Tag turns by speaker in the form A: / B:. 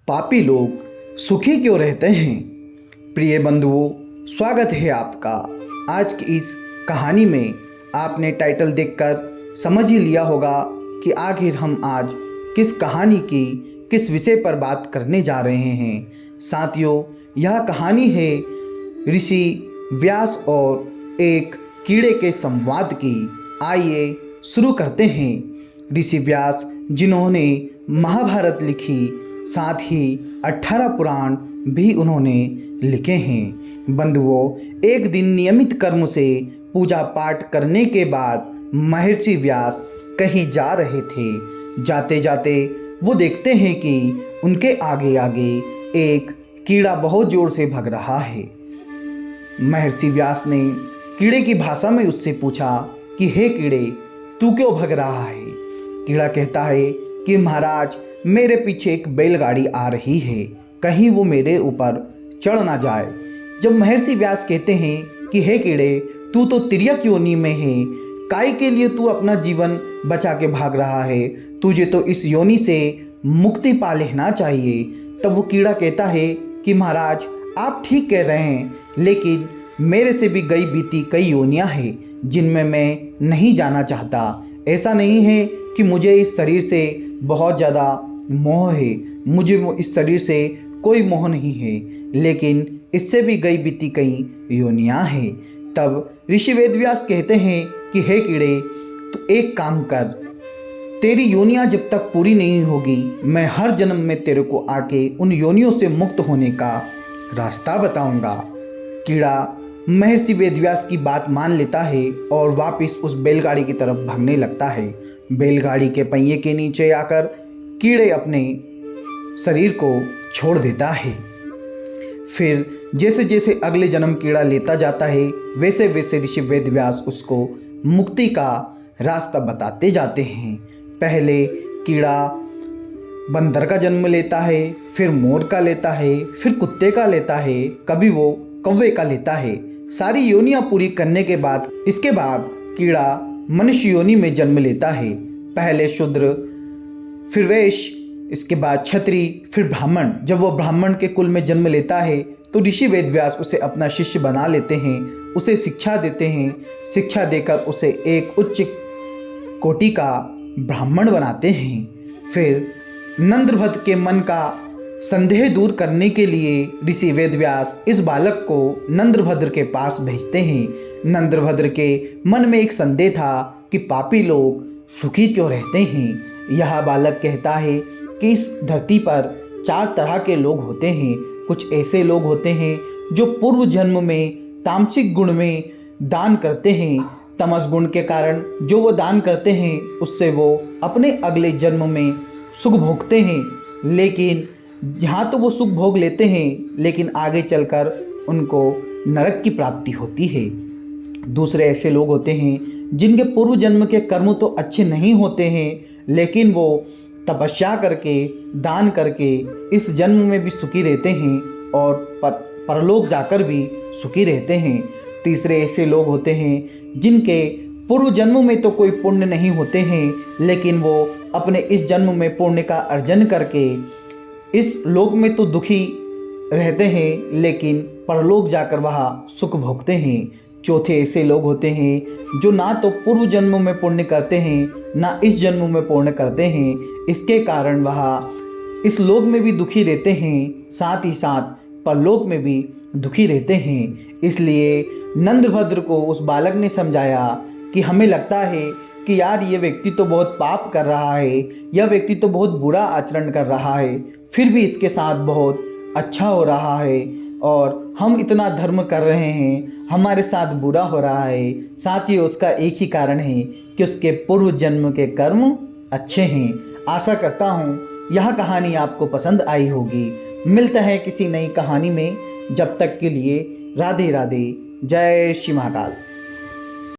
A: पापी लोग सुखी क्यों रहते हैं। प्रिय बंधुओं, स्वागत है आपका आज की इस कहानी में। आपने टाइटल देखकर समझ ही लिया होगा कि आखिर हम आज किस कहानी की किस विषय पर बात करने जा रहे हैं। साथियों, यह कहानी है ऋषि व्यास और एक कीड़े के संवाद की। आइए शुरू करते हैं। ऋषि व्यास जिन्होंने महाभारत लिखी, साथ ही 18 पुराण भी उन्होंने लिखे हैं। बंधुओं, एक दिन नियमित कर्म से पूजा पाठ करने के बाद महर्षि व्यास कहीं जा रहे थे। जाते जाते वो देखते हैं कि उनके आगे आगे एक कीड़ा बहुत जोर से भाग रहा है। महर्षि व्यास ने कीड़े की भाषा में उससे पूछा कि हे कीड़े, तू क्यों भाग रहा है। कीड़ा कहता है कि महाराज, मेरे पीछे एक बैलगाड़ी आ रही है, कहीं वो मेरे ऊपर चढ़ ना जाए। जब महर्षि व्यास कहते हैं कि हे कीड़े, तू तो तिर्यक योनि में है, काय के लिए तू अपना जीवन बचा के भाग रहा है, तुझे तो इस योनि से मुक्ति पा लेना चाहिए। तब वो कीड़ा कहता है कि महाराज, आप ठीक कह रहे हैं, लेकिन मेरे से भी गई बीती कई योनियाँ हैं जिनमें मैं नहीं जाना चाहता। ऐसा नहीं है कि मुझे इस शरीर से बहुत ज़्यादा मोह है, मुझे इस शरीर से कोई मोह नहीं है, लेकिन इससे भी गई बीती कई योनियाँ हैं। तब ऋषि वेदव्यास कहते हैं कि हे कीड़े, तो एक काम कर, तेरी योनियाँ जब तक पूरी नहीं होगी, मैं हर जन्म में तेरे को आके उन योनियों से मुक्त होने का रास्ता बताऊंगा। कीड़ा महर्षि वेदव्यास की बात मान लेता है और वापस उस बैलगाड़ी की तरफ भागने लगता है। बैलगाड़ी के पहिए के नीचे आकर कीड़े अपने शरीर को छोड़ देता है। फिर जैसे जैसे अगले जन्म कीड़ा लेता जाता है, वैसे वैसे ऋषि वेदव्यास उसको मुक्ति का रास्ता बताते जाते हैं। पहले कीड़ा बंदर का जन्म लेता है, फिर मोर का लेता है, फिर कुत्ते का लेता है, कभी वो कौवे का लेता है। सारी योनियाँ पूरी करने के बाद इसके बाद कीड़ा मनुष्य योनि में जन्म लेता है। पहले शूद्र, फिर वैश्य, इसके बाद क्षत्रिय, फिर ब्राह्मण। जब वो ब्राह्मण के कुल में जन्म लेता है तो ऋषि वेदव्यास उसे अपना शिष्य बना लेते हैं, उसे शिक्षा देते हैं। शिक्षा देकर उसे एक उच्च कोटि का ब्राह्मण बनाते हैं। फिर नंद्रभद्र के मन का संदेह दूर करने के लिए ऋषि वेदव्यास इस बालक को नंद्रभद्र के पास भेजते हैं। नंद्रभद्र के मन में एक संदेह था कि पापी लोग सुखी क्यों रहते हैं। यह बालक कहता है कि इस धरती पर 4 तरह के लोग होते हैं। कुछ ऐसे लोग होते हैं जो पूर्व जन्म में तामसिक गुण में दान करते हैं। तमस गुण के कारण जो वो दान करते हैं, उससे वो अपने अगले जन्म में सुख भोगते हैं, लेकिन यहाँ तो वो सुख भोग लेते हैं, लेकिन आगे चलकर उनको नरक की प्राप्ति होती है। दूसरे ऐसे लोग होते हैं जिनके पूर्व जन्म के कर्म तो अच्छे नहीं होते हैं, लेकिन वो तपस्या करके दान करके इस जन्म में भी सुखी रहते हैं और परलोक जाकर भी सुखी रहते हैं। तीसरे ऐसे लोग होते हैं जिनके पूर्व जन्म में तो कोई पुण्य नहीं होते हैं, लेकिन वो अपने इस जन्म में पुण्य का अर्जन करके इस लोक में तो दुखी रहते हैं, लेकिन परलोक जाकर वहाँ सुख भोगते हैं। चौथे ऐसे लोग होते हैं जो ना तो पूर्व जन्म में पुण्य करते हैं, ना इस जन्म में पुण्य करते हैं। इसके कारण वह इस लोक में भी दुखी रहते हैं, साथ ही साथ परलोक में भी दुखी रहते हैं। इसलिए नंद्रभद्र को उस बालक ने समझाया कि हमें लगता है कि यार, ये व्यक्ति तो बहुत पाप कर रहा है, यह व्यक्ति तो बहुत बुरा आचरण कर रहा है, फिर भी इसके साथ बहुत अच्छा हो रहा है, और हम इतना धर्म कर रहे हैं, हमारे साथ बुरा हो रहा है। साथ ही उसका एक ही कारण है कि उसके पूर्व जन्म के कर्म अच्छे हैं। आशा करता हूँ यह कहानी आपको पसंद आई होगी। मिलता है किसी नई कहानी में, जब तक के लिए राधे राधे, जय श्री महाकाल।